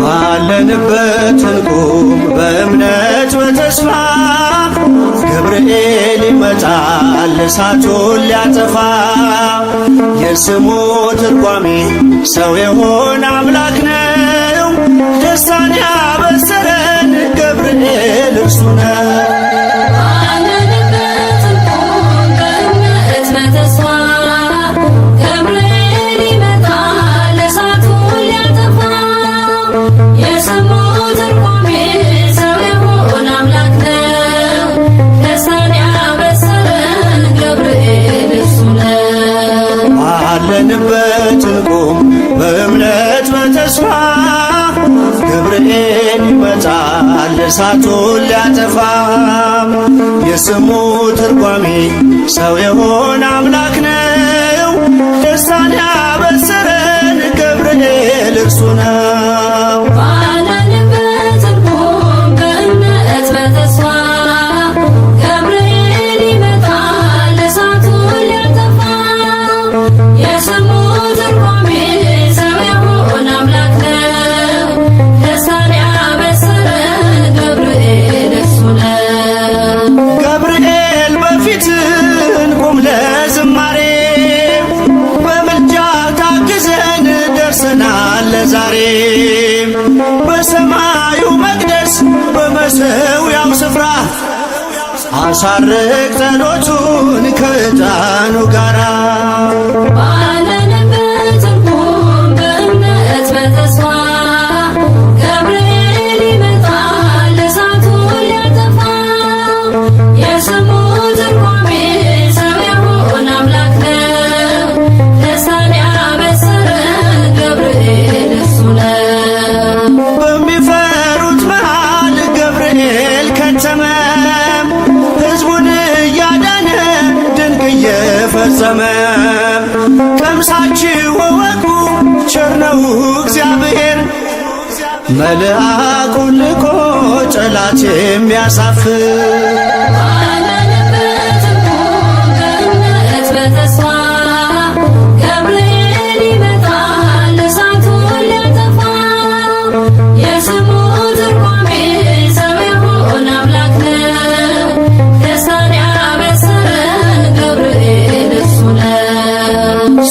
ባለንበት እንቁም በእምነት በተስፋ ገብርኤል ይመጣል እሳቱን ሊያጠፋ። የስሙ ትርጓሜ ሰው የሆነ አምላክ ነው። ደስታን ያበሰረን ገብርኤል እርሱ ነው። ባለንበት እንቁም በእምነት በተስፋ ገብርኤል ይመጣል እሳቱን ሊያጠፋ። የስሙ ትርጓሜ ሰው የሆነ አምላክ ነው። ደስታን ያበሰረን ገብርኤል እርሱ ነው። ዛሬ በሰማዩ መቅደስ በመሠዊያው ስፍራ አሳርግ ጸሎቱን ከዕጣኑ ጋራ። ባለንበት እንቁም በእምነት በተስፋ ገብርኤል ይመጣል እሳቱን ሊያጠፋ። የስሙ ትርጓሜ ሰው የሆነ አምላክ ነው። ደስታን ያበሰረን ገብርኤል በሚፈሩት መሃል ገብርኤል ከተመ። ሕዝቡን እያዳነ ድንቅ እየፈጸመ። ቀምሳችሁ እወቁ ቸር ነው እግዚአብሔር፣ መልአኩን ልኮ ጠላት የሚያሳፍር።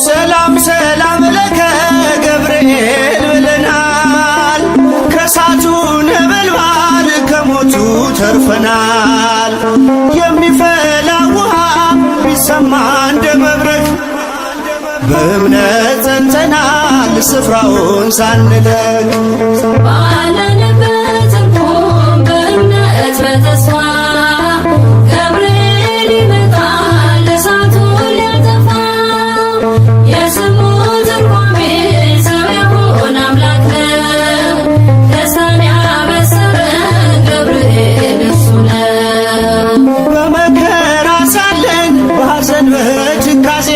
ሰላም ሰላም ለከ ገብርኤል ብለናል። ከእሳቱ ነበልባል ከሞቱ ተርፈናል። የሚፈላ ውሃ ቢሰማ እንደ መብረቅ በእምነት ጸንተናል ስፍራውን ሳንለቅ። ባለንበት እንቁም በእምነት በተስፋ ገብርኤል ይመጣል እሳቱን ሊያጠፋ። የስሙ ትርጓሜ ሰው የሆነ አምላክ ነው። ደስታን ያበሰረን ገብርኤል እርሱ ነው። በመከራ ሳለን በሐዘን በትካዜ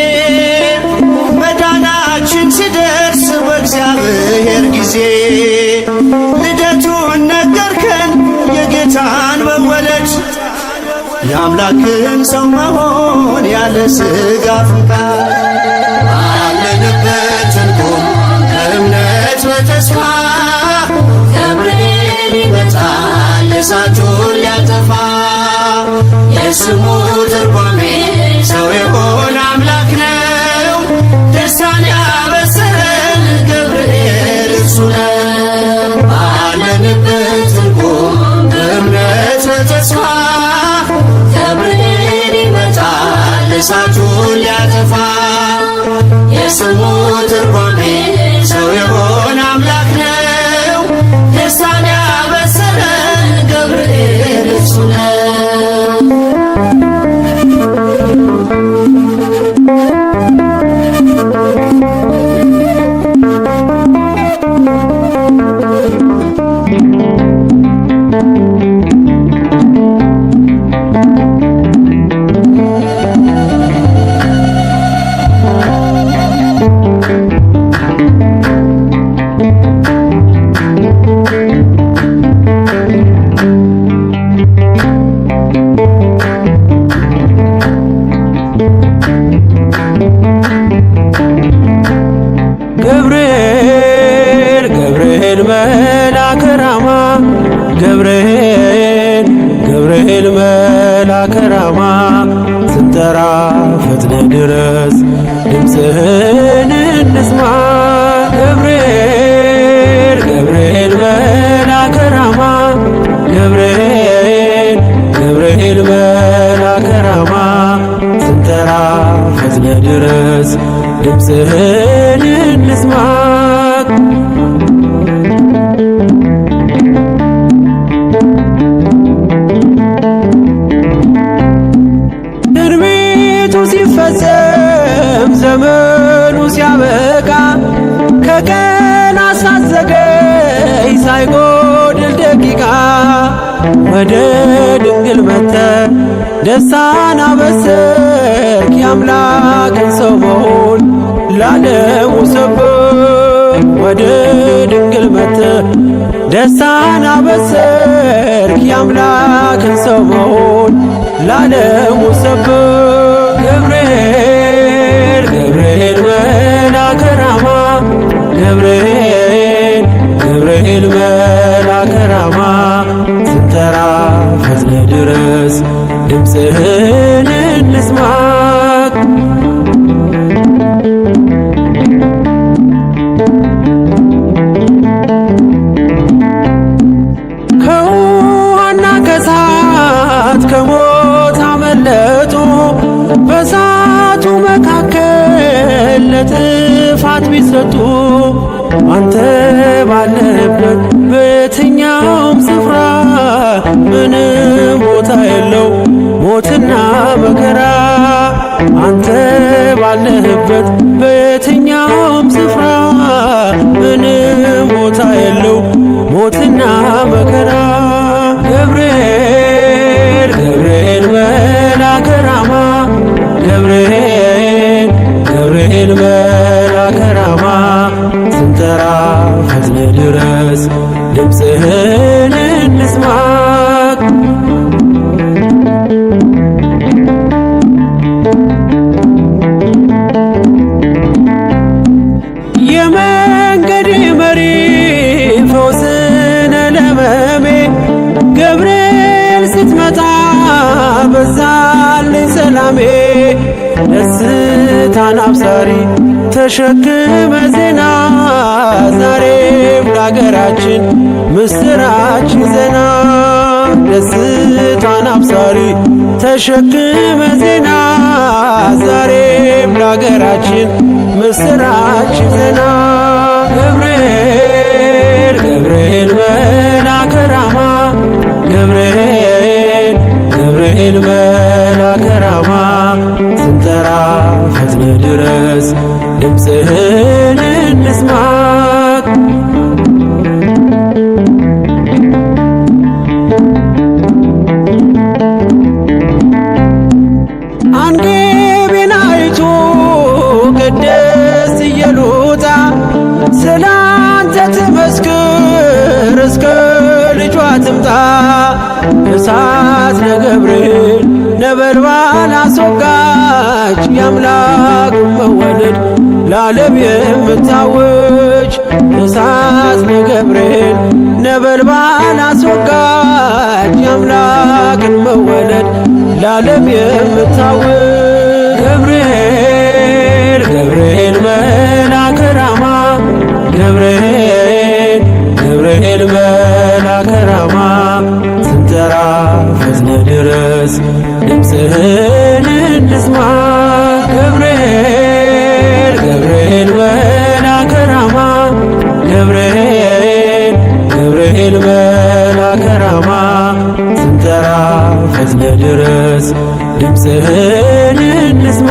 መዳናችን ሲደርስ በእግዚአብሔር ጊዜ ልደቱን ነገርከን የጌታን መወለድ፣ የአምላክን ሰው መሆን ያለ ሥጋ ፍቃድ። ባለንበት እንቁም በእምነት በተስፋ ገብርኤል ይመጣል እሳቱን ሊያጠፋ። የስሙ ትርጓሜ ሰው የሆነ አምላክ ነው። ደስታን ያበሰረን ገብርኤል እርሱ ነው። ባለንበት እንቁም በእምነት በተስፋ ገብርኤል ይመጣል እሳቱን ሊያጠፋ። የስሙ ትርጓሜ ሰው የሆነ አምላክ ነው። ደስታን ያበሰረን ገብርኤል እርሱ ነው። መልአከ ራማ ገብርኤል ገብርኤል መልአከ ራማ ስንጠራ ፈጥነ ድረስ ድምፅህን እንስማ ገብርኤል ገብርኤል መልአከ ራማ ገብርኤል ገብርኤል መልአከ ራማ ስንጠራ ፈጥነ ድረስ ድምፅህን እንስማ ትንቢቱ ሲፈጸም ዘመኑ ሲያበቃ ከቀናት ሳትዘገይ ሳይጎድል ደቂቃ ወደ ድንግል መጥተ ደስታን አበሰርክ የአምላክን ሰው መሆን ለዓለሙ ሰብክ ወደ ድንግል መጥተ ደስታን አበሰርክ የአምላክን ሰው መሆን ለዓለሙ ሰብክ ገብርኤል ገብርኤል መልአከ ራማ ገብርኤል ገብርኤል መልአከ ራማ ስንጠራ ፈጥነ ድረስ ድምፅህን እንስማ ከውሃና ከእሳት ከሞት አመለጡ በእሳቱ መካከል ለጥፋት ቢሰጡ አንተ ባለህበት በየትኛውም ስፍራ ምንም ቦታ የለው ሞትና መከራ አንተ ባለህበት በየትኛውም ስፍራ ምንም ቦታ የለው ሞትና መከራ ገብርኤል ገብርኤል መልአከ ራማ ገብርኤል ገብርኤል መልአከ ራማ ስንጠራ ፈጥነ ድረስ ድምፅህን እንስማ የመንገዴ መሪ ፈውስነ ለሕመሜ ገብርኤል ስትመጣ በዛልኝ ሰላሜ ደስታን አብሳሪ ተሸክመ ዜና ዛሬም ለአገራችን ምስራች ዜና ደስታን አብሳሪ ተሸክመ ዜና ዛሬም ለአገራችን ምስራች ዜና ገብርኤል ገብርኤል መልአከ ራማ ገብርኤል ገብርኤል መልአከ ራማ ስንጠራ ፈጥነ ድረስ ድምፅህን እንስማ አንጌቤን አይቱ ቅድስት ኢየሉጣ ስላንተ ትመስክር እስከ ልጇ ትምጣ እሳት ለገብርኤል ነበልባል አስወጋች የአምላክ መወለድ ለዓለም የምታውጅ እሳት ለገብርኤል ነበልባል አስወጋች የአምላክን መወለድ ለዓለም የምታውጅ ገብርኤል ገብርኤል መልአከ ራማ ገብርኤል ገብርኤል መልአከ ራማ ስንጠራ ፈጥነ ድረስ ድምፅህን እንስማ ገብርኤል ገብርኤል መልአከ ራማ ገብርኤል ገብርኤል መልአከ ራማ ስንጠራ ፈጥነ ድረስ ድምፅህን እንስማ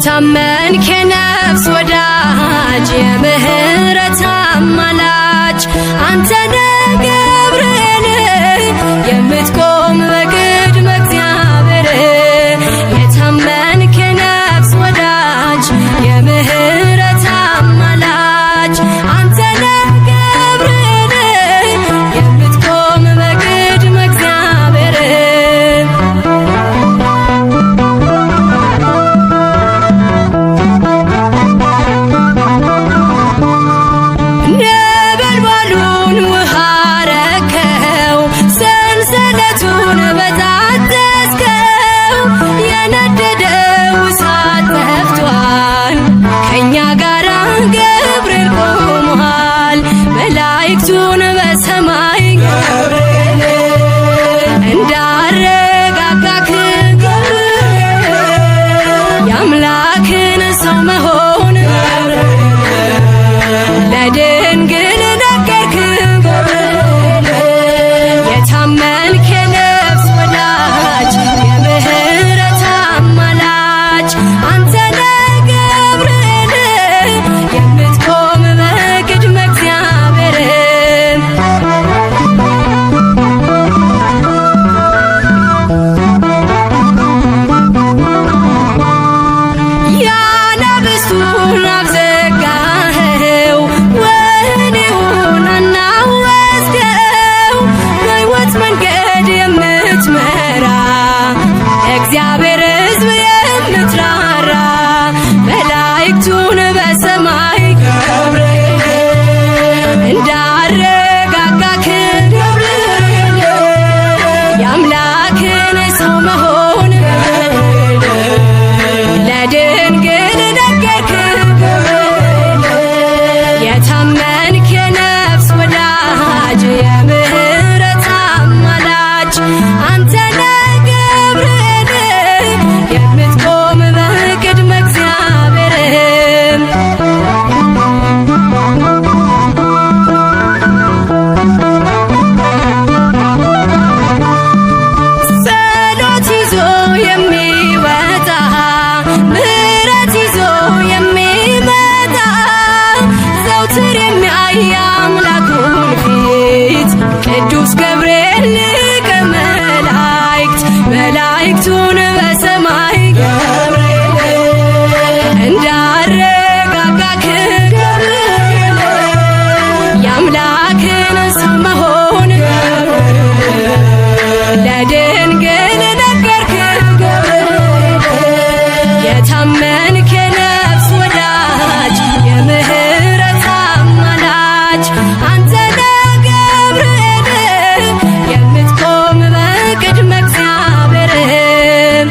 የታመንክ የነፍስ ወዳጅ የምህረት አማላጅ አንተነ ገብርኤል የምትቆም በቅድመ እግዚአብሔር የታመንክ የነፍስ ወዳጅ የምህረት አማላጅ አንተነ ገብርኤል የምትቆም በቅድመ እግዚአብሔር ነበልባሉን ውሃ ረከው ሰንሰለቱን በጣጠስከው የነደደው እሳት ጠፍቷል ከእኛ ጋራ ገብርኤል ቆሟል መላእክቱን በሰማይ እንዳረጋጋክ የአምላክን ሰው መሆን ለድንግል ነገርክ የታመንክ የነፍስ ወዳጅ የምህረት አማላጅ አንተነ ገብርኤል የምትቆም በቅድመ እግዚአብሔር ያነብሱን አፍ ዘጋኸው ወህኒውን አናወጽከው በሕይወት መንገድ የምትመራ እግዚአብሔር ሕዝብ የምትራራ መላእክቱን በሰማይ እንዳረጋጋክ የአምላክን ሰው መሆን ለድንግል ነገርክ የታመንክ የነፍስ ወዳጅ የምህረት አማላጅ አንተነ ገብርኤል የምትቆም በቅድመ እግዚአብሔር ጸሎት ይዞ የሚወጣ ምሕረት ይዞ የሚመጣ ዘውትር የሚያይ አምላኩን ፊት ቅዱስ ገብርኤል ሊቀ መላእክት መላእክቱን በሰማይ እንዳረጋጋክ የአምላክን ሰው መሆን ለድንግል ነገርክ የታመንክ የነፍስ ወዳጅ የምህረት አማላጅ አንተነ ገብርኤል የምትቆም በቅድመ እግዚአብሔር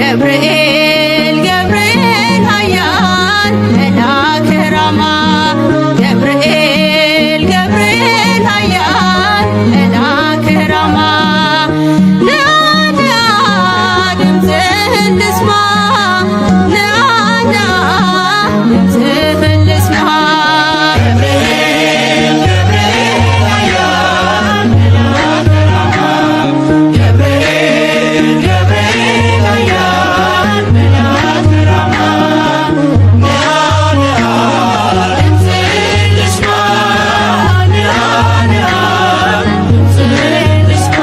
ገብርኤል ገብርኤል ኃያል መልአከ ራማ ገብርኤል ገብርኤል ኃያል መልአከ ራማ ነአ ነአ ድምፅህን ልስማ ነአ ነአ ድምፅህን ልስማ ገብርኤል ገብርኤል ኃያል መልአከ ራማ ገብርኤል ገብርኤል ኃያል መልአከ ራማ ነአ ነአ ድምፅህን ልስማ ነአ ነአ ድምፅህን ልስማ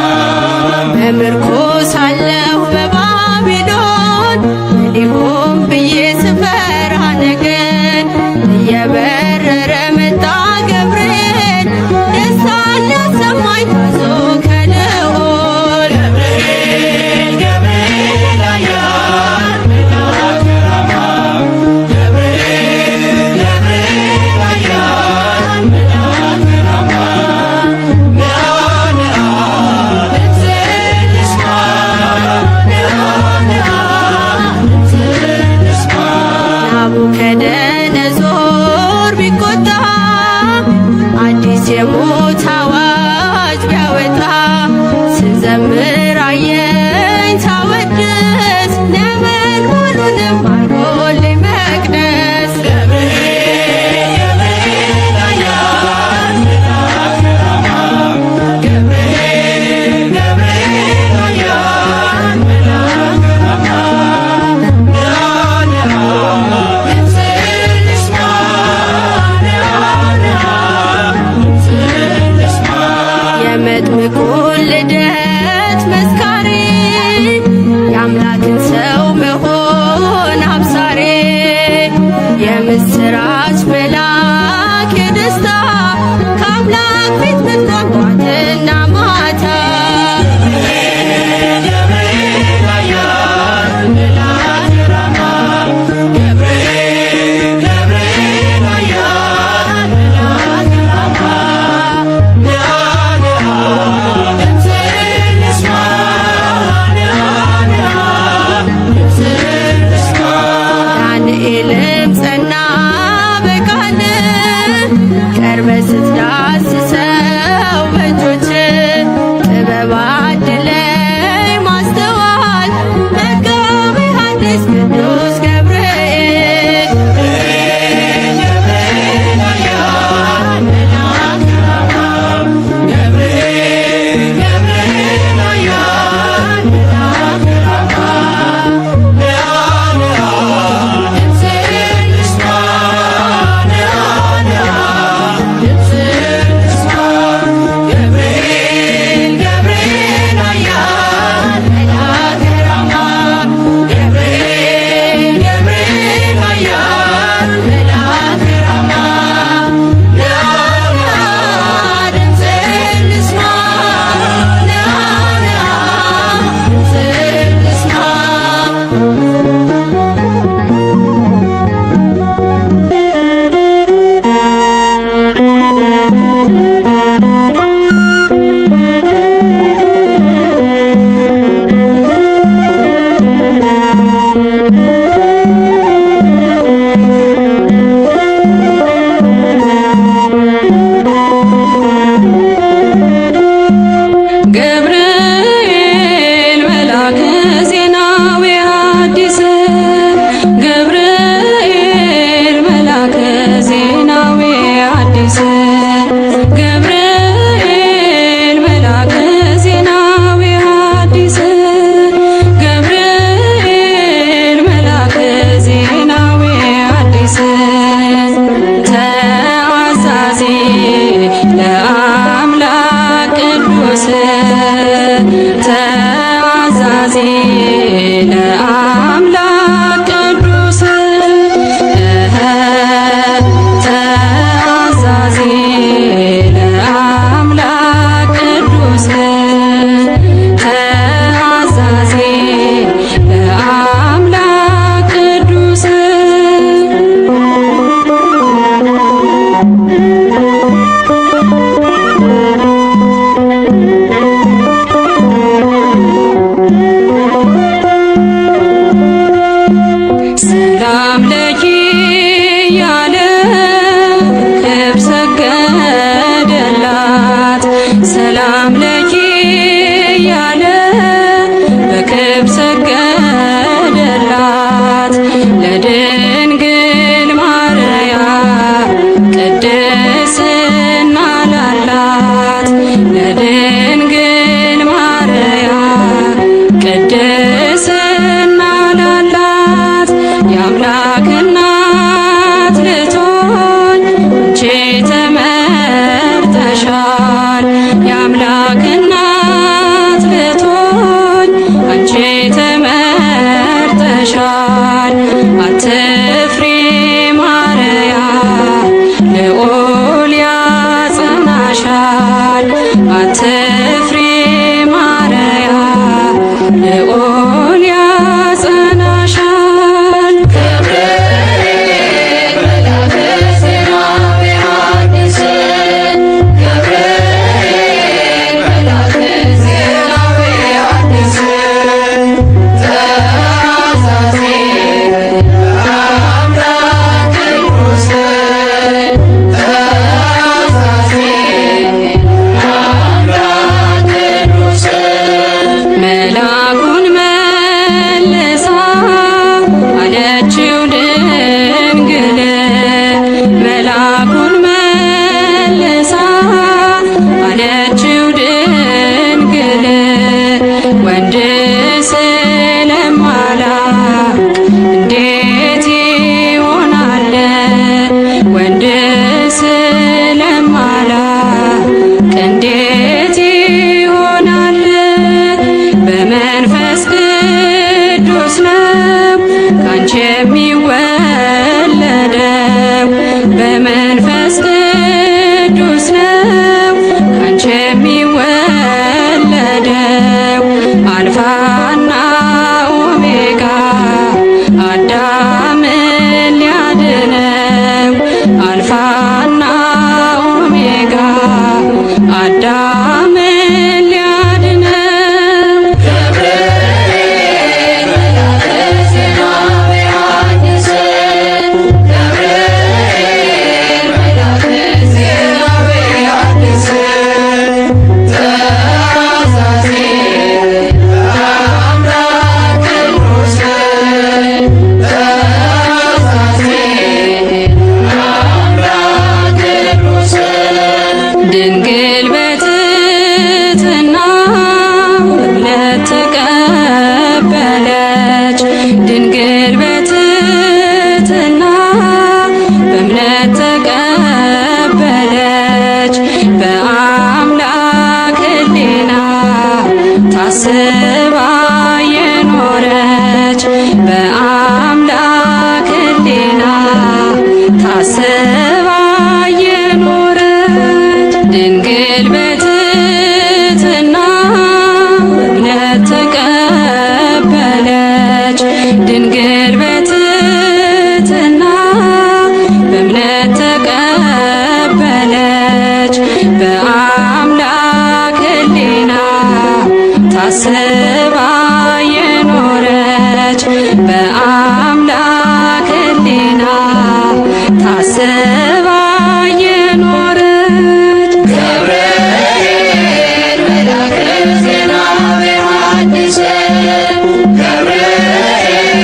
በምርኮ ሳለሁ በባቢሎን ሊሆን የኖረች በአምላክ ሕሊና ታስባ የኖረች ገብርኤል መልአከ ዜና በዮሐንስ ገብርኤል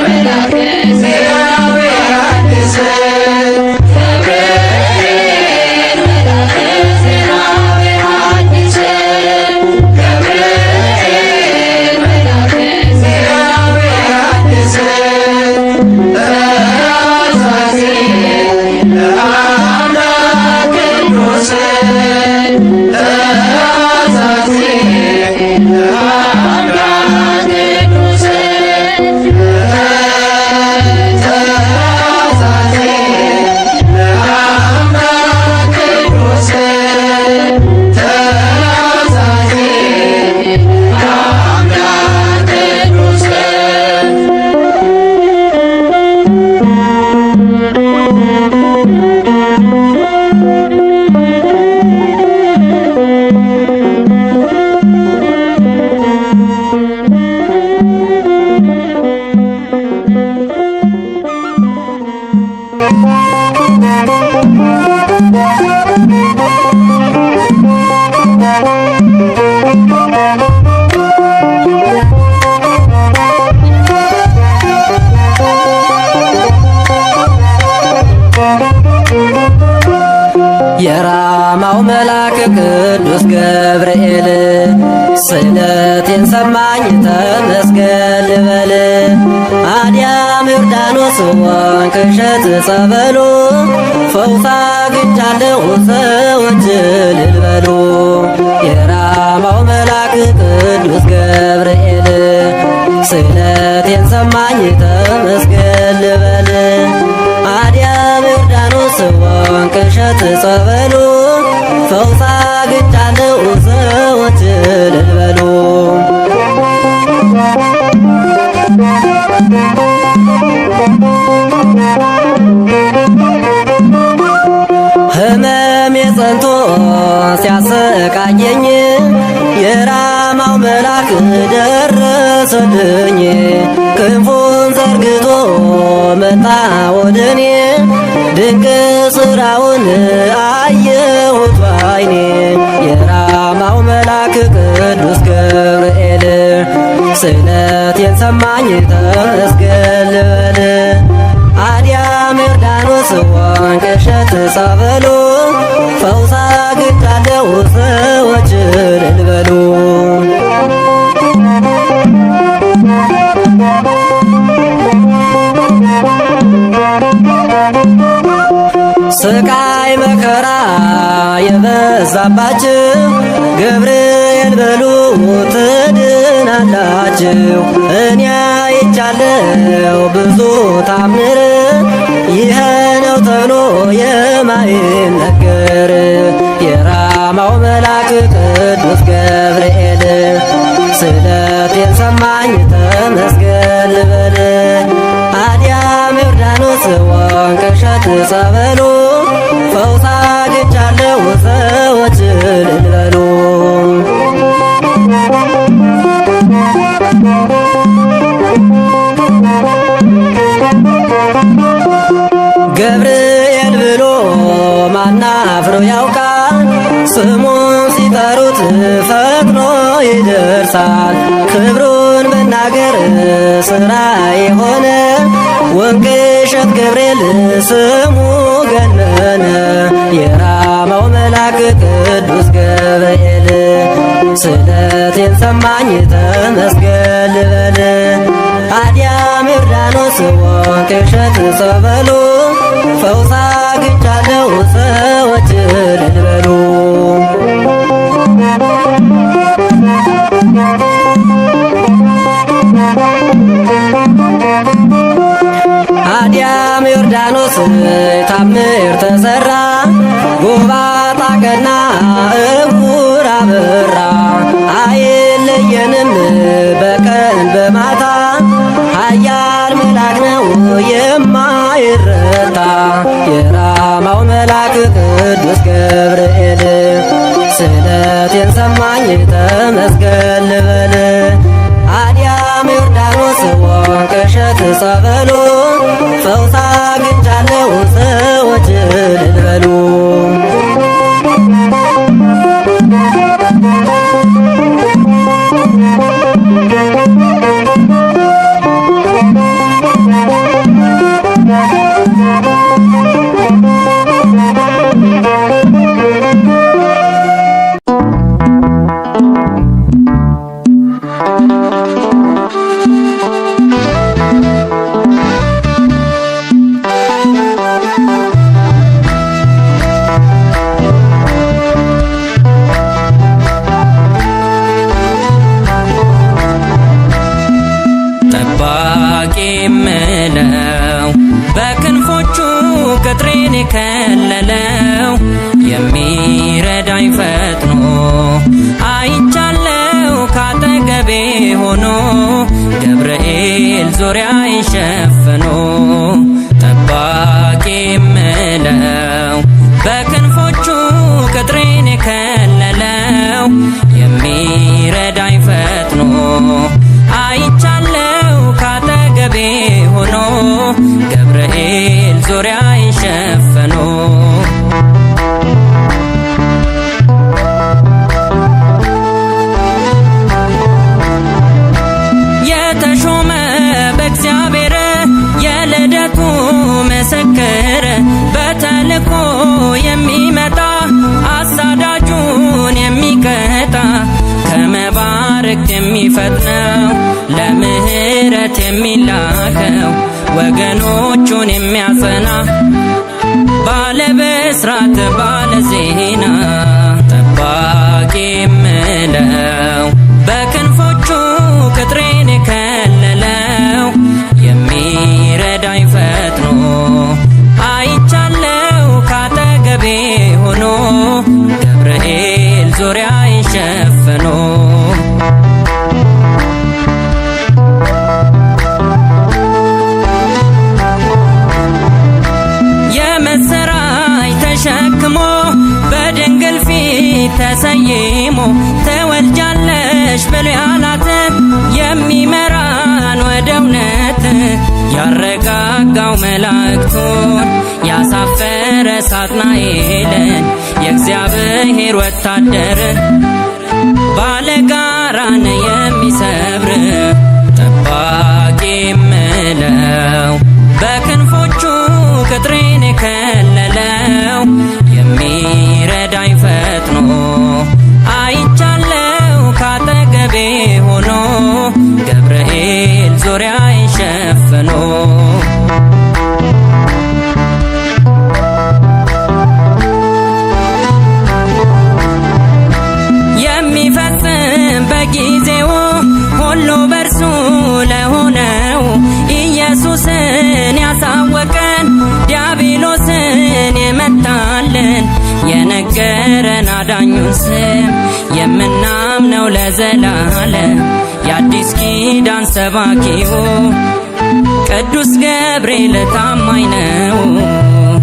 መልአከ ዜና በዮሐንስ ገብርኤል መልአከ ዜና በዮሐንስ ገብርኤል መልአከ ዜና በዮሐንስ ተሳሲ ለአምላክ ቅዱስ ተሳሲ ለአምላክ ቅዱስ ተሳሲ ለአምላክ ቅዱስ ተሳሲ ለአምላክ ቅዱስ የራማው መልአክ ቅዱስ ገብርኤል ስለቴን ሰማኝ ተመስገን ልበል። አዲያም ዮርዳኖስ ወንቅ እሸት ጸበሉ ፈውስ አግኝቻለሁ ሰዎች እልል በሉ። የራማው መልአክ ቅዱስ ገብርኤል ስለቴን ሰማኝ ተመስገን ልበል። አዲያም ዮርዳኖስ ወንቅ እሸት ጸበሉ ፈውስ አግኝቻለሁ ሰዎች እልል በሉ። ሕመሜ ጸንቶ ሲያሰቃየኝ የራማው መልአክ ደረሰልኝ። ክንፉን ዘርግቶ መጣ ወደኔ ድንቅ ሥራውን አየሁት ባይኔ። የራማው መልአክ ቅዱስ ገብርኤል ስለቴን ሰማኝ ተመስገን ልበል። አዲያም ዮርዳኖስ ወንቅ እሸት ጸበሉ ፈውስ አግኝቻለሁ ሰዎች እልል በሉ። ስቃይ መከራ የበዛባችሁ ገብርኤል በሉ ትድናላችሁ። እኔ አይቻለሁ ብዙ ታምር ይህ ነው ተብሎ የማይነገር። የራማው መልአክ ቅዱስ ገብርኤል ስለቴን ሰማኝ ተመስገን ልበል። አዲያም ዮርዳኖስ ወንቅ እሸት ጸበሉ ፈውስ አግኝቻለሁ ሰዎች እልል በሉ። ገብርኤል ብሎ ማናፍሮ ያውቃል? ስሙን ሲጠሩት ፈጥኖ ይደርሳል። ክብሩን መናገር ሥራ የሆነ ወንቅ እሸት ገብርኤል ስሙ ገነነ። የራማው መልአክ ቅዱስ ገብርኤል ስለቴን ሰማኝ ተመስገን ልበል። አዲያም ዮርዳኖስ ወንቅ እሸት ጸበሉ ፈውስ አግኝቻለሁ ሰዎች እልል በሉ። አዲያም ዮርዳኖስ ታምር ተሰራ ጎባጣ ቀና እውር አበራ። አይለየንም በቀን በማታ ኃያል መልአክ ነው የማይረታ። የራማው መልአክ ቅዱስ ገብርኤል ስለቴን ሰማኝ ተመስገን ልበል። አዲያም ዮርዳኖስ የእምነት ጸበሉ ፈውስ አግኝቻለሁ ሰዎች እልል በሉ። የምለው በክንፎቹ ቅጥሬን የከለለው የሚረዳኝ ፈጥኖ አይቻለው ካጠገቤ ሆኖ ገብርኤል ዙሪያዬን ሸፍኖ ጠባቂ የምለው በክንፎቹ ቅጥሬን የከለለው የሚረዳኝ ፈጥኖ አይቻለው ካጠገቤ ሆኖ ገብርኤል ዙሪያዬን ሸፍኖ የተሾመ በእግዚአብሔር የልደቱ ምስክር በተልኮ የሚመጣ አሳዳጁን የሚቀጣ ከመባረክ የሚፈጥነው ለምህረት የሚላከው ወገኖቹን የሚያጸና ባለ ብስራት ባለ ዜና ጠባቂ የምለው በክንፎቹ ቅጥሬን የከለለው የሚረዳኝ ፈጥኖ አይቻለው ካጠገቤ ሆኖ ገብርኤል ዙሪያዬን ሸፍኖ የመሰራይ ተሸክሞ በድንግል ፊት ተሰይሞ ተወልጃለሽ ብሎ ያላት የሚመራን ወደ እውነት ያረጋጋው መላእክቱን ያሳፈረ ሳጥናኤልን የእግዚአብሔር ወታደር ባለጋራን የሚሰብር ጠባቂ የምለው በክንፎቹ ቅጥሬን የከለለው የሚረዳኝ ፈጥኖ አይቻለው ካጠገቤ ሆኖ ገብርኤል ዙሪያዬን ሸፍኖ የሚፈጽም በጊዜው ሁሉ በርሱ ለሆነው ኢየሱስን ያሳወቀን ዲያብሎስን የመታልን የነገረን አዳኙን ስም የምናምነው ለዘላለም የአዲስ ኪዳን ሰባኪው ቅዱስ ገብርኤል ታማኝ ነው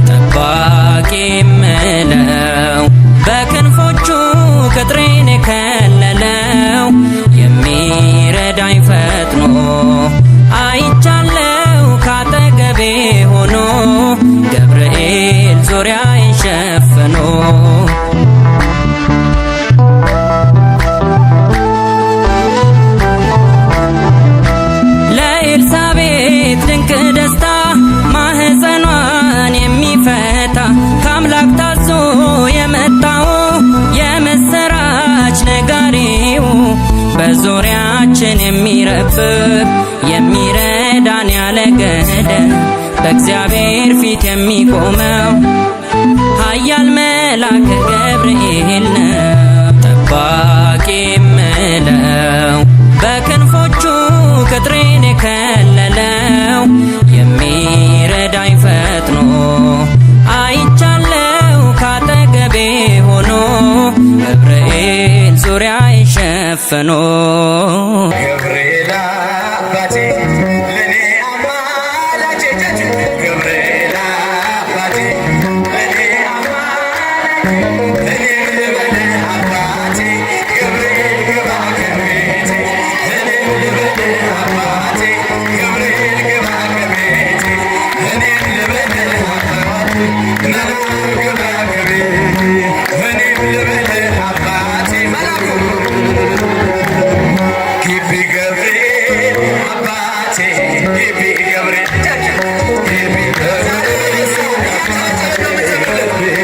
ጠባቂ የምለው በክንፎቹ ቅጥሬን የከለለው የሚረዳኝ ፈጥኖ አይቻለው ካጠገቤ ሆኖ ገብርኤል ዙሪያዬን ሸፍኖ ለኤልሳቤጥ ድንቅ ደስታ ማህፀኗን የሚፈታ ከአምላክ ታዞ የመጣው የምስራች ነጋሪው በዙሪያችን የሚረብብ የሚረዳን ያለ ገደብ በእግዚአብሔር ፊት የሚቆመው ኃያል መልአክ ገብርኤል ነው ጠባቂ የምለው በክንፎቹ ቅጥሬን የከለለው የሚረዳኝ ፈጥኖ አይቻለው ካጠገቤ ሆኖ ገብርኤል ዙሪያዬን ሸፍኖ ገብርኤል አባቴ ለኔ አማላጄ ገብርኤል አባቴ ለኔ አማላጄ ለኔ ልበል አባቴ ገብርኤል ግባ ከቤቴ ለኔ ልበል አባቴ ገብርኤል ግባ ግቢ ገብርኤል ግቢ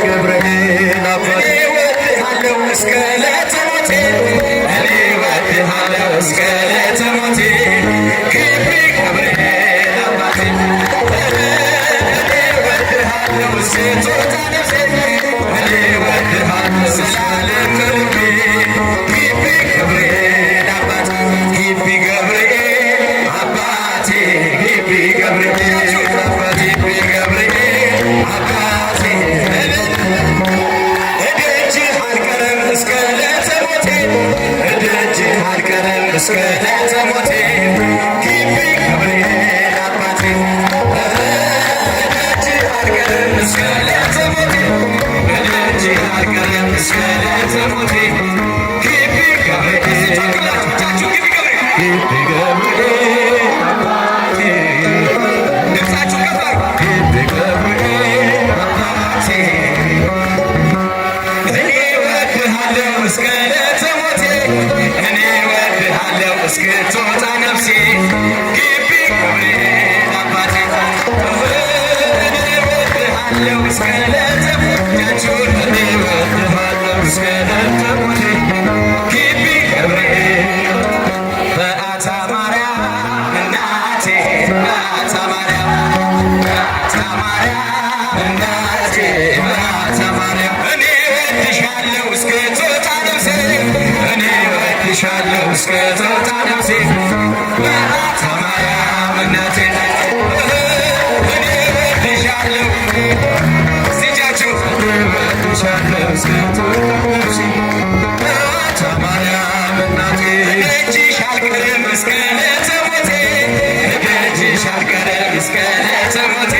ገብርኤል አባቴ እወድሃለሁ እስከ ዕለተ ሞቴ እኔ እወድሃለሁ እስከ ዕለተ ሞቴ ግቢ ገብርኤል አባቴ እኔ እወድሃለሁ እስከ ትወጣ ነፍሴ እኔ እወድሃለሁ ስላለም ከልቤ ግቢ ገብርኤል አባቴ ግቢ ገብርኤል አባቴ ግቢ ገብርኤል አባቴ ግቢ ገብርኤል አባቴ እደጅህ አልቀረም እስከ ዕለተ ሞቴ እደጅህ አልቀረም እስከ ዕለተ ሞቴ ግቢ ገብርኤል አባቴ እደጅህ አልቀረም እስከ ዕለተ ሞቴ እደጅህ አልቀረም እስከ ዕለተ ሞቴ ግቢ ገብርኤል ግቢ ገብርኤል አባቴ ድምፃችሁ ከፍ አድርጉ ግቢ ገብርኤል አባቴ እኔ እወድሃለሁ እስከ ዕለተ ሞቴ እኔ እወድሃለሁ እስክትወጣ ነፍሴ ግቢ ገብርኤል አባቴ እኔ እወድሃለሁ እስከ ዕለተ ሞቴ እኔ እወድሃለሁ እስከ ዕለተ ሞቴ ግቢ ገብርኤል በአታ ማርያም እናቴ በአታ ማርያም እናቴ በአታ ማርያም እኔ እወድሻለሁ እስክትወጣ ነፍሴ እኔ እወድሻለሁ እስክትወጣ ነፍሴ በአታ ማርያም እናቴ እኔ እወድሻለሁ እጃችሁ እወድሻለሁ እስክትወጣ ነፍሴ በአታ ማርያም እናቴ እደጅሽ አልቀረም እስከ ዕለተ ሞቴ እደጅሽ አልቀረም እስከ ዕለተ ሞቴ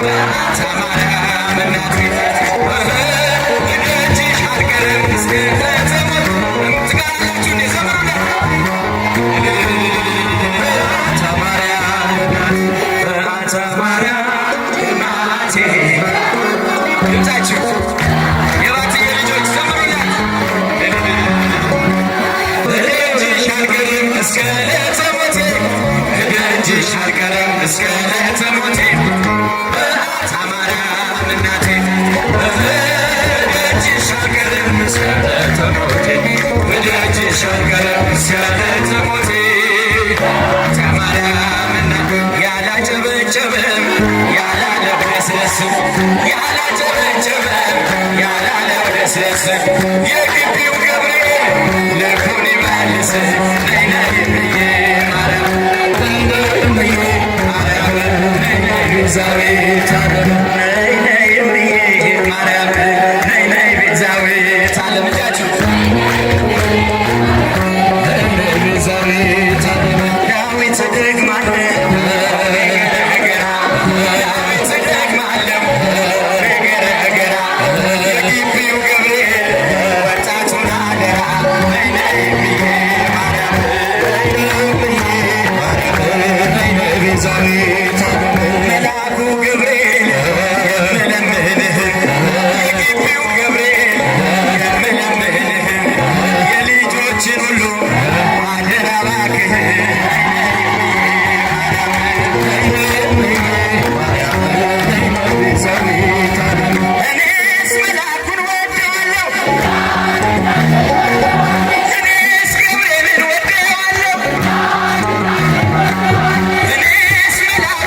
በአታ ማርያም እናቴ እደጅሽ አልቀረም እስከ ዕለተ ሞቴ ትጋላችሁ እንደ ዘመኑ በአታ ማርያም እናቴ በአታ ማርያም እናቴ ድምፃችሁ የባትዬ ልጆች ዘምሩላት እደጅሽ አልቀረም እስከ ዕለተ ሞቴ እደጅሽ አልቀረም እስከ ዕለተ ሞቴ በአታ ማርያም እናቴ እደጅሽ አልቀረም እስከ ዕለተ ሞቴ እደጅሽ አልቀረም እስከ ዕለተ ሞቴ በአታ ማርያም እናቴ ያላጨበጨበም ያላለበለስለስም ያላጨበጨበም ያላለበለስለስም የግቢው ገብርኤል ልቡን ይመልስ ነይ ነይ ብዬ ማርያም ነይ ማርያም ነይ ነይ ቤዛዊተ ዓለም ነይ ነይ ብዬ ማርያም ነይ ነይ ቤዛዊተ ዓለም እጃችሁ ነይ ነይ ቤዛዊተ ዓለም ዳዊት ደግማለሁ ዳዊት ደግማለሁ ገረገራ የግቢው ገብርኤል ወጣቱን አደራ ነይ ነይ ብዬ ማርያም ነይ ነይ ብዬ ማርያም ነይ ነይ ቤዛዊተ ዓለም መልአኩ ገብርኤል የምለምንህ የግቢው ገብርኤል የምለምንህ የልጆችን ሁሉ አደራ እባክህ እኔስ መልአኩን ወደዋለሁ እኔስ ገብርኤልን ወደዋለሁ እኔስ መልአኩን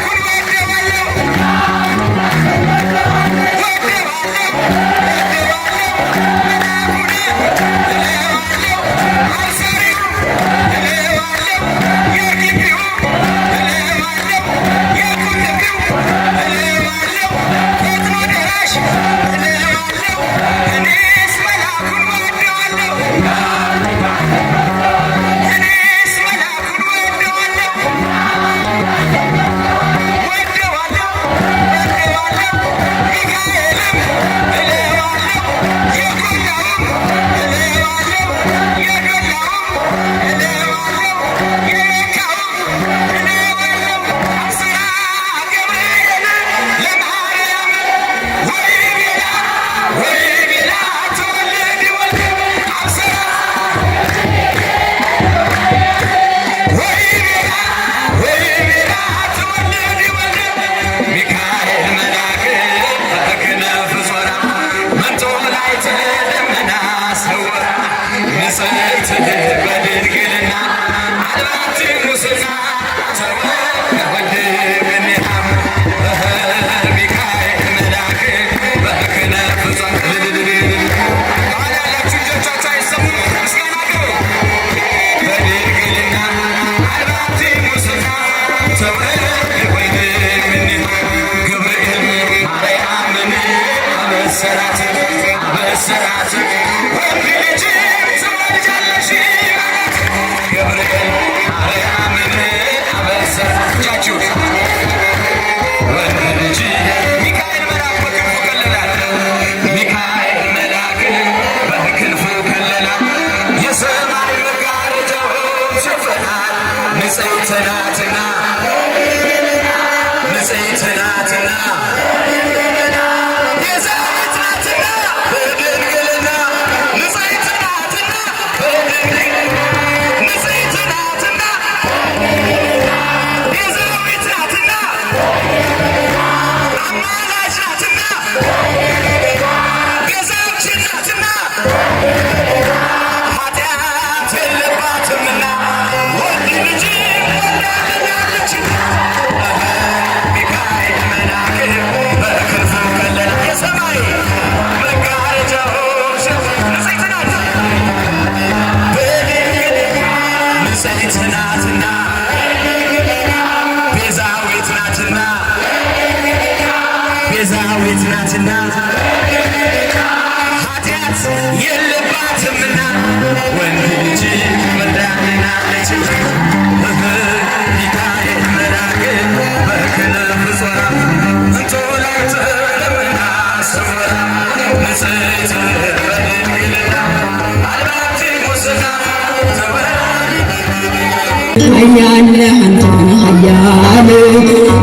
ኃያል አንተ ኃያል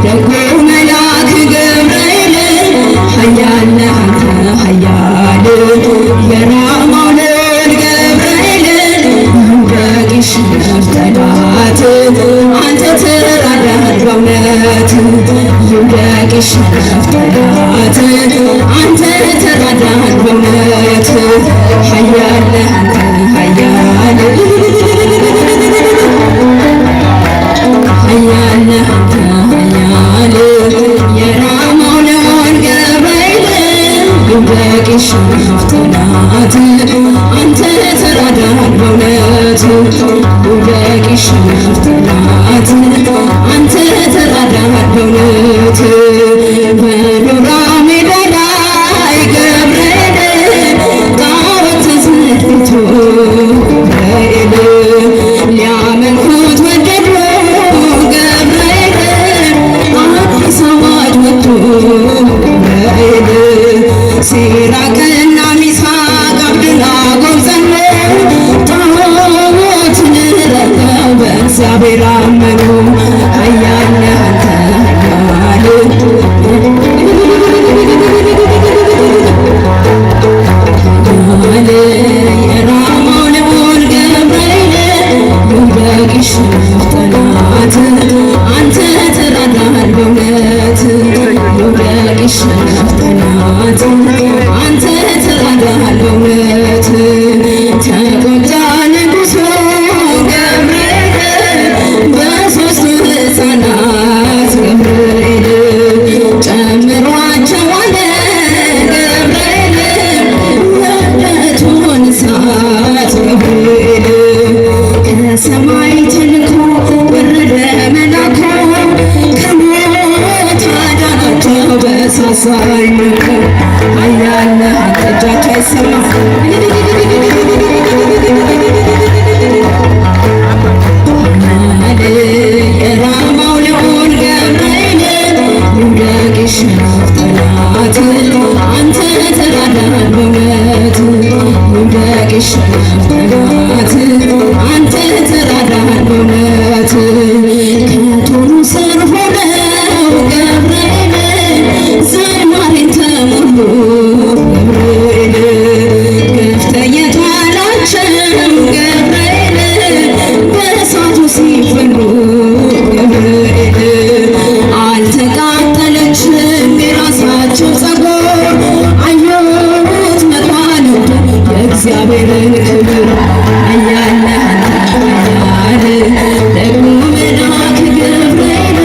ደጉ መልአክ ገብርኤል ኃያል አንተ ኃያል የራማው ልዑል ገብርኤል በግሽር ጠላት አንተ ተራዳህ በእውነት በግሽር ጠላት አንተ ተራዳህ በእውነት ኃያል አንተ ኃያል ኃያል አንተ ኃያል የራማው ልዑል ገብርኤል በግሽር ጠላት አንተ ተራዳህ በእውነት በግሽር ጠላት አንተ ተራዳህ በእውነት በዱራ ሜዳ ላይ ገብርኤል ጣዖት ተዘርግቶ ገብርኤል ሊያመልኩት ወደዱ ገብርኤል አዲስ አዋጅ ወጥቶ ገብርኤል ሲራቅና ሚሳቅ አብደናጎ ጸኑ ጣዖትን ረግጠው በእግዚአብሔር አመኑ ኃያል አንተ ኃያል የራማው ልዑል ገብርኤል በግሽር ጠላት አንተ ተራዳህ በእውነት በግሽር ጠላት አንተ ተራዳህ በእውነት ተቆጣ ንጉሡ ገብርኤል በሦስቱ ሕፃናት ገብርኤል ጨምሯቸዋል ገብርኤል የዕለቱን እሳት ገብርኤል ከሰማይ ተልኮ ወረደ መልአኩ ከሞት አዳናቸው በእሳት ሳይነኩ ኃያል አንተ እጃቸው አይሰማ የራማው ልዑል ገብርኤል በግሽር ጠላት አንተ ተራዳህ በእውነት በግሽር ጠላት አንተ ተራዳህ በእውነት ከቶኑ ስር ሆነው ገብርኤል ዘማሪን ተሞሉ ገብርኤል ገፍተህ የጣላቸው ገብርኤል በእሳቱ ሲፈሉ ገብርኤል አልተቃጠለችም የራሳቸው ፀጉር አየሁት መጥዋዕት የእግዚአብሔርን ክብር ኃያል አንተ ኃያል ደግሞ መልአክ ገብርኤል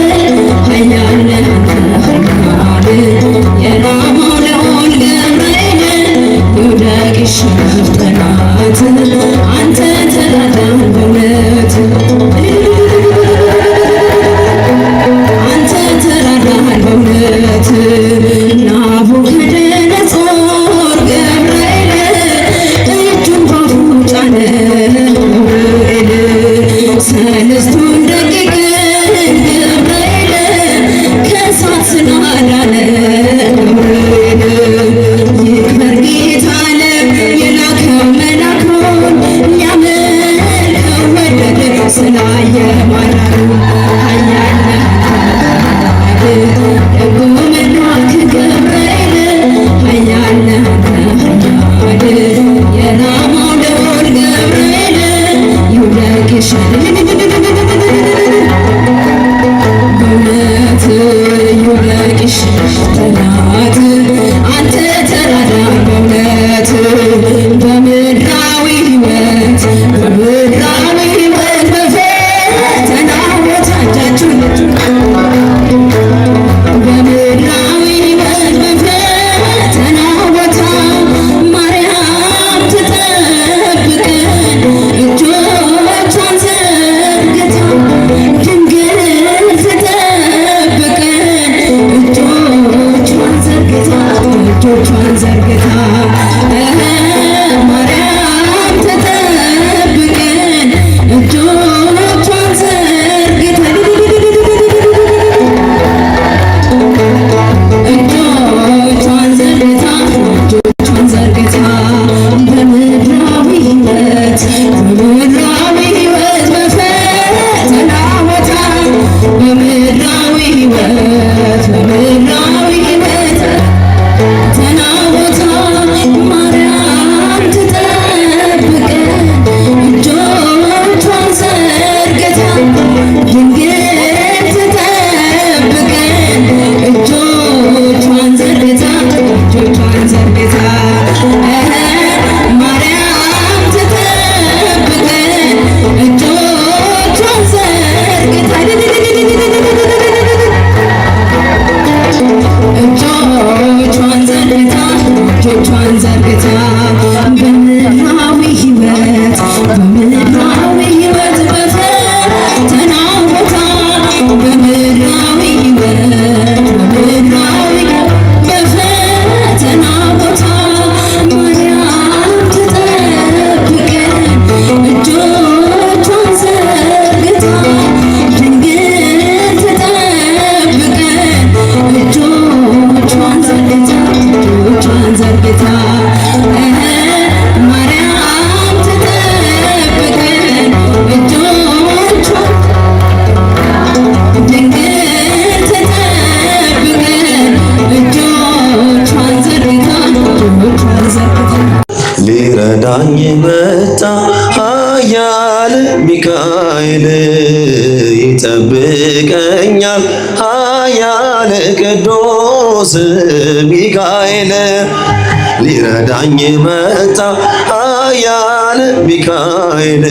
በስጋዊ ሕይወት በምድራዊ በፈተና ቦታ ማርያም ትጠብቀን እጆቿን ዘርግታ ድንግል ትጠብቀን እጆቿን ዘርግታ ማርያም ትጠብቀን እጆቿን ድንግል ትጠብቀን እጆቿን ዘርግታ ሊረዳኝ መጣ ኃያል ሚካኤል ይጠብቀኛል ኃያል ቅዱስ ሚካኤል ሊረዳኝ መጣ ኃያል ሚካኤል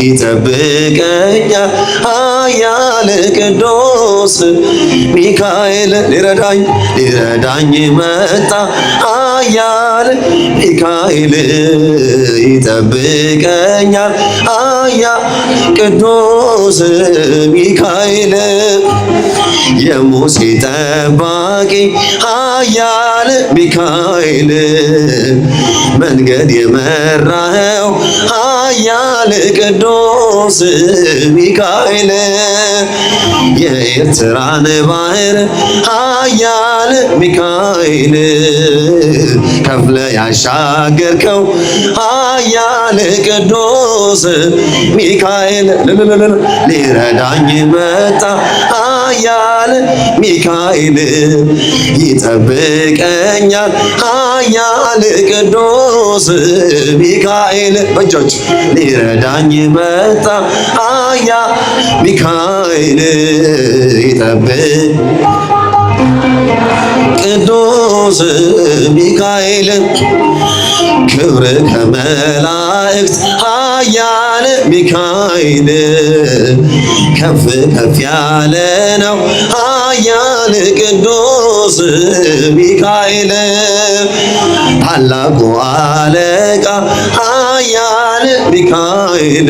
ይጠብቀኛል ኃያል ቅዱስ ሚካኤል ሊረዳኝ መጣ ኃያል ሚካኤል ይጠብቀኛል ኃያል ቅዱስ ሚካኤል የሙሴ ጠባቂ ኃያል ሚካኤል መንገድ የመራኸው ኃያል ቅዱስ ሚካኤል የኤርትራን ባህር ኃያል ሚካኤል ከፍለ ያሻገርከው ኃያል ቅዱስ ሚካኤል ሊረዳኝ መጣ ኃያል ሚካኤል ይጠብቀኛል ኃያል ቅዱስ ሚካኤል በእጆች ሊረዳኝ መጣ ኃያል ሚካኤል ይጠብቅ ቅዱስ ሚካኤል ክብር ከመላእክት ኃያል ሚካኤል ከፍ ከፍ ያለ ነው ኃያል ቅዱስ ሚካኤል ታላቁ አለቃ ኃያል ሚካኤል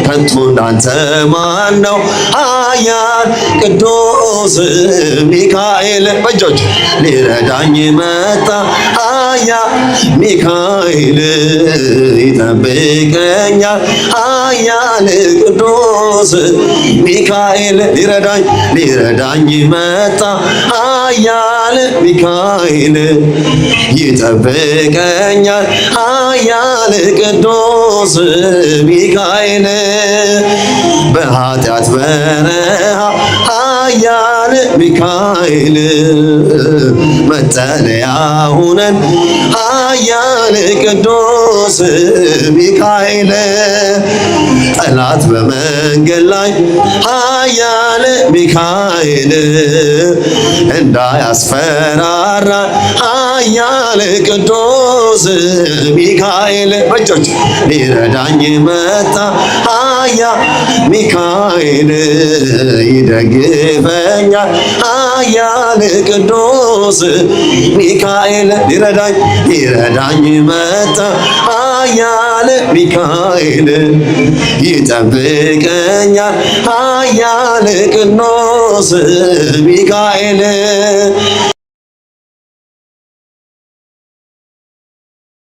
ከቶ እንዳንተ ማን ነው ኃያል ቅዱስ ሚካኤል በእጆች ሊረዳኝ መጣ ኃያል ሚካኤል ይጠብቀኛል ኃያል ቅዱስ ሚካኤል ሊረዳኝ መጣ ኃያል ሚካኤል ይጠብቀኛል ኃያል ቅዱስ ሚካኤል በኃጢአት በረሃ ኃያል ሚካኤል መጠለያ ሁነን ኃያል ቅዱስ ሚካኤል ጠላት በመንገድ ላይ ኃያል ሚካኤል እንዳያስፈራራ ኃያል ቅዱስ ሚካኤል በእጆች ሊረዳኝ መጣ ኃያል ሚካኤል ይደግፈኛል ኃያል ቅዱስ ሚካኤል ሊረዳኝ መጣ ኃያል ሚካኤል ይጠብቀኛል ኃያል ቅዱስ ሚካኤል